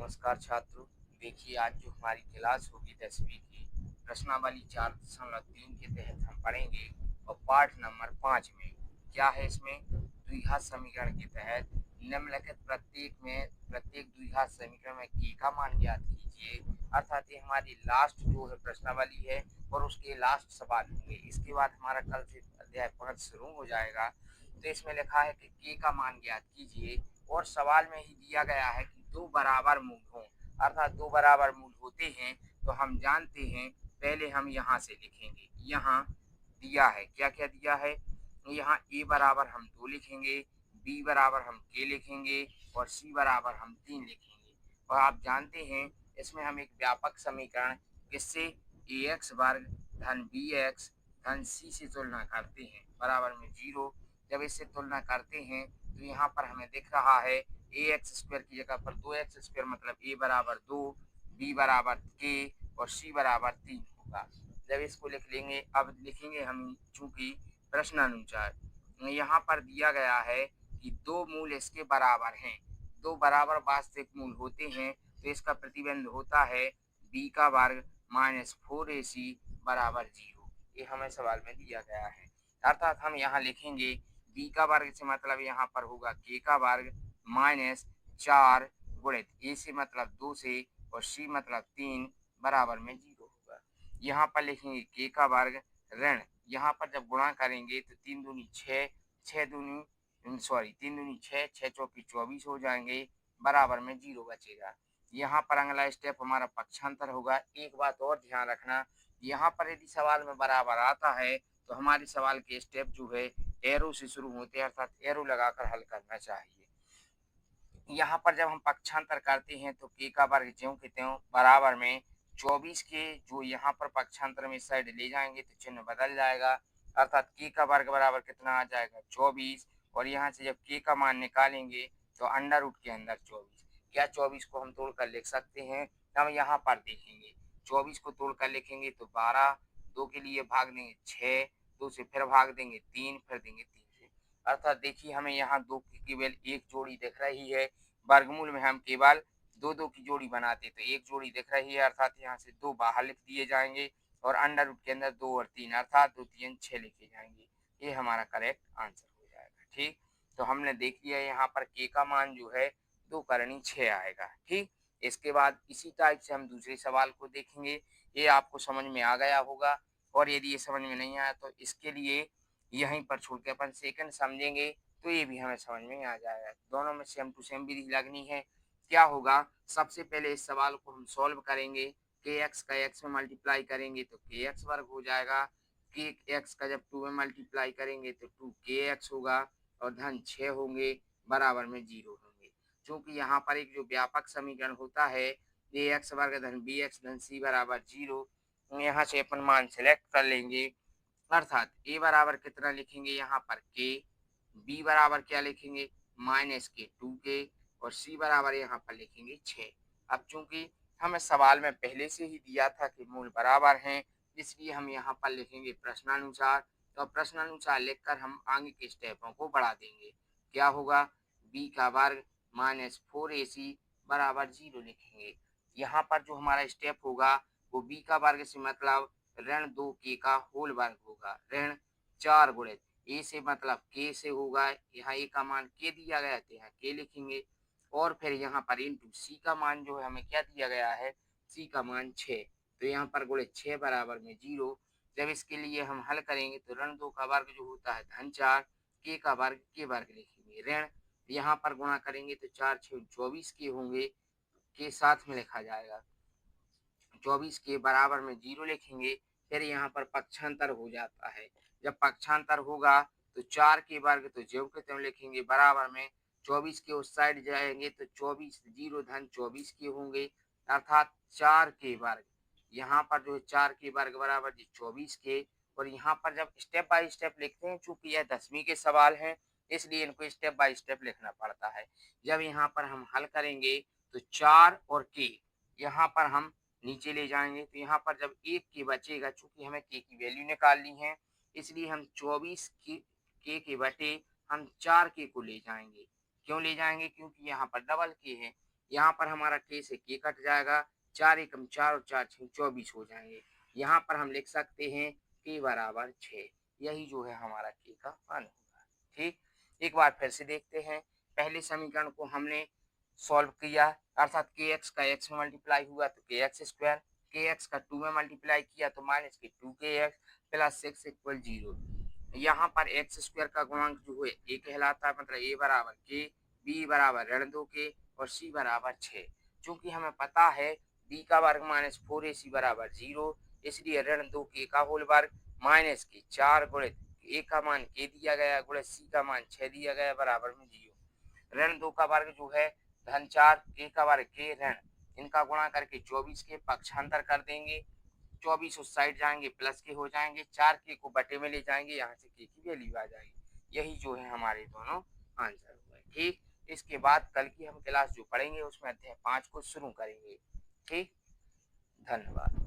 नमस्कार छात्रों। देखिए आज जो हमारी क्लास होगी 10वीं की प्रश्नावली 4.3 के तहत हम पढ़ेंगे और पाठ नंबर 5 में क्या है। इसमें द्विघात समीकरण के तहत निम्नलिखित प्रत्येक द्विघात समीकरण में k का मान ज्ञात कीजिए। अर्थात ये हमारी लास्ट जो है प्रश्नावली है और उसके लास्ट सवाल होंगे। इसके बाद हमारा कल से अध्याय 5 शुरू हो जाएगा। तो इसमें लिखा है कि k का मान ज्ञात कीजिए और सवाल में ही दिया गया है कि दो बराबर मूल हों। अर्थात दो बराबर मूल होते हैं तो हम जानते हैं, पहले हम यहाँ से लिखेंगे। यहाँ दिया है, क्या क्या दिया है। यहाँ a बराबर हम 2 लिखेंगे, b बराबर हम k लिखेंगे और c बराबर हम 3 लिखेंगे। और आप जानते हैं इसमें हम एक व्यापक समीकरण किससे ax वर्ग धन bx धन c से तुलना करते हैं बराबर में 0। जब इससे तुलना करते हैं तो यहाँ पर हमें दिख रहा है ए एक्स स्क्वायर की जगह पर 2x स्क्वायर मतलब a बराबर 2, b बराबर k और c बराबर 3 होगा। जब इसको लिख लेंगे, अब लिखेंगे हम चूंकि प्रश्नानुसार यहाँ पर दिया गया है कि दो मूल इसके बराबर हैं, दो बराबर वास्तविक मूल होते हैं तो इसका प्रतिबंध होता है b का वर्ग माइनस 4ac बराबर 0। ये हमें सवाल में दिया गया है। अर्थात हम यहाँ लिखेंगे b का वर्ग से मतलब यहाँ पर होगा k का वर्ग माइनस 4 गुणित a से मतलब 2 से और c मतलब 3 बराबर में 0 होगा। यहाँ पर लिखेंगे k का वर्ग ऋण, यहाँ पर जब गुणा करेंगे तो 3 दूनी 6, 3 दूनी 6, 6 चौकी 24 हो जाएंगे बराबर में 0 बचेगा। यहाँ पर अगला स्टेप हमारा पक्षांतर होगा। एक बात और ध्यान रखना, यहाँ पर यदि सवाल में बराबर आता है तो हमारे सवाल के स्टेप जो है एरो से शुरू होते हैं, अर्थात एरो लगाकर हल करना चाहिए। यहाँ पर जब हम पक्षांतर करते हैं तो k का वर्ग ज्यों के त्यों बराबर में 24 के जो यहाँ पर पक्षांतर में इस साइड ले जाएंगे तो चिन्ह बदल जाएगा। अर्थात k का वर्ग बराबर कितना आ जाएगा 24 और यहाँ से जब k का मान निकालेंगे तो अंडर रूट के अंदर 24। क्या 24 को हम तोड़कर लिख सकते हैं? हम यहाँ पर देखेंगे 24 को तोड़कर लिखेंगे तो 12, 2 के लिए भाग देंगे 6, 2 से फिर भाग देंगे 3, फिर देंगे 3 से। अर्थात देखिए हमें यहाँ 2 की केवल एक जोड़ी दिख रही है। वर्गमूल में हम केवल 2 की जोड़ी बनाते तो एक जोड़ी दिख रही है, अर्थात यहाँ से 2 बाहर लिख दिए जाएंगे और अंडर रूट के अंदर 2 और 3 अर्थात 2 3 6 लिखे जाएंगे। ये हमारा करेक्ट आंसर हो जाएगा। ठीक, तो हमने देख लिया यहाँ पर k का मान जो है 2 करनी 6 आएगा। ठीक, इसके बाद इसी टाइप से हम दूसरे सवाल को देखेंगे। ये आपको समझ में आ गया होगा और यदि ये समझ में नहीं आया तो इसके लिए यहीं पर छोड़ के अपन सेकंड समझेंगे तो ये भी हमें समझ में आ जाएगा। दोनों में सेम टू सेम विधि लगनी है। क्या होगा, सबसे पहले इस सवाल को हम सॉल्व करेंगे। के एक्स का एक्स में मल्टीप्लाई करेंगे तो के एक्स वर्ग हो जाएगा। के एक्स का जब 2 में मल्टीप्लाई करेंगे तो 2 के एक्स होगा और धन 6 होंगे बराबर में 0 होंगे। क्योंकि यहाँ पर एक जो व्यापक समीकरण होता है ए एक्स वर्ग धन बी एक्स धन सी बराबर 0, यहाँ से अपन मान सेलेक्ट कर लेंगे। अर्थात a बराबर कितना लिखेंगे यहाँ पर k, b बराबर क्या लिखेंगे माइनस के 2k और c बराबर यहाँ पर लिखेंगे 6। अब चूंकि हमें सवाल में पहले से ही दिया था कि मूल बराबर हैं, इसलिए हम यहाँ पर लिखेंगे प्रश्नानुसार। तो प्रश्नानुसार लिखकर हम आगे के स्टेपों को बढ़ा देंगे। क्या होगा, b का वर्ग माइनस 4ac बराबर 0 लिखेंगे। यहाँ पर जो हमारा स्टेप होगा वो b का वर्ग से मतलब ऋण 2k का होल वर्ग होगा, ऋण 4 गुणित a से मतलब k से होगा। यहाँ a का मान k दिया गया तो यहाँ k लिखेंगे और फिर यहाँ पर इंटू c का मान जो है हमें क्या दिया गया है, c का मान 6, तो यहाँ पर गुणित 6 बराबर में 0। जब इसके लिए हम हल करेंगे तो ऋण 2 का वर्ग जो होता है धन 4, k का वर्ग k वर्ग लिखेंगे, ऋण यहाँ पर गुणा करेंगे तो 4 6 24 के होंगे, के साथ में लिखा जाएगा 24 के बराबर में 0 लिखेंगे। फिर यहाँ पर पक्षांतर हो जाता है। जब पक्षांतर होगा तो 4 के वर्ग तो ज्यों के त्यों लिखेंगे बराबर में 24 के उस साइड जाएंगे तो 24 0 धन 24 के होंगे, अर्थात 4 के वर्ग। यहाँ पर जो 4 के वर्ग बराबर 24 के, और यहाँ पर जब स्टेप बाय स्टेप लिखते हैं चूंकि यह 10वीं के सवाल हैं इसलिए इनको स्टेप बाय स्टेप लिखना पड़ता है। जब यहाँ पर हम हल करेंगे तो 4 और के यहाँ पर हम नीचे ले जाएंगे तो यहाँ पर जब 1 के बचेगा, चूंकि हमें के की वैल्यू निकालनी है इसलिए हम 24 के बटे हम 4 के को ले जाएंगे। क्यों ले जाएंगे, क्योंकि यहाँ पर डबल के है यहाँ पर हमारा के से के कट जाएगा, 4 एकम 4 और 4 छः 24 हो जाएंगे। यहाँ पर हम लिख सकते हैं के बराबर 6। यही जो है हमारा के का मान होगा। ठीक, एक बार फिर से देखते हैं। पहले समीकरण को हमने सॉल्व किया, अर्थात के एक्स का एक्स में मल्टीप्लाई हुआ तो के एक्स स्क्वायर, के एक्स का 2 में मल्टीप्लाई किया तो माइनस के 2 के एक्स प्लस 6 इक्वल 0। यहाँ पर एक्स स्क्वायर का गुणांक जो है ए कहलाता है, मतलब ए बराबर के, बी बराबर ऋण 2 के और सी बराबर 6। चूंकि हमें पता है बी का वर्ग माइनस 4ac बराबर 0, इसलिए ऋण 2 के का होल वर्ग माइनस के 4 गुणित ए का मान के दिया गया गुणित सी का मान 6 दिया गया बराबर में 0। ऋण 2 का वर्ग जो है धन 4, के का वर्ग के ऋण, इनका गुणा करके 24 के पक्षांतर कर देंगे, 24 उस साइड जाएंगे प्लस के हो जाएंगे, 4 के को बटे में ले जाएंगे, यहाँ से के की वैल्यू आ जाएगी। यही जो है हमारे दोनों आंसर हुए। ठीक, इसके बाद कल की हम क्लास जो पढ़ेंगे उसमें अध्याय 5 को शुरू करेंगे। ठीक, धन्यवाद।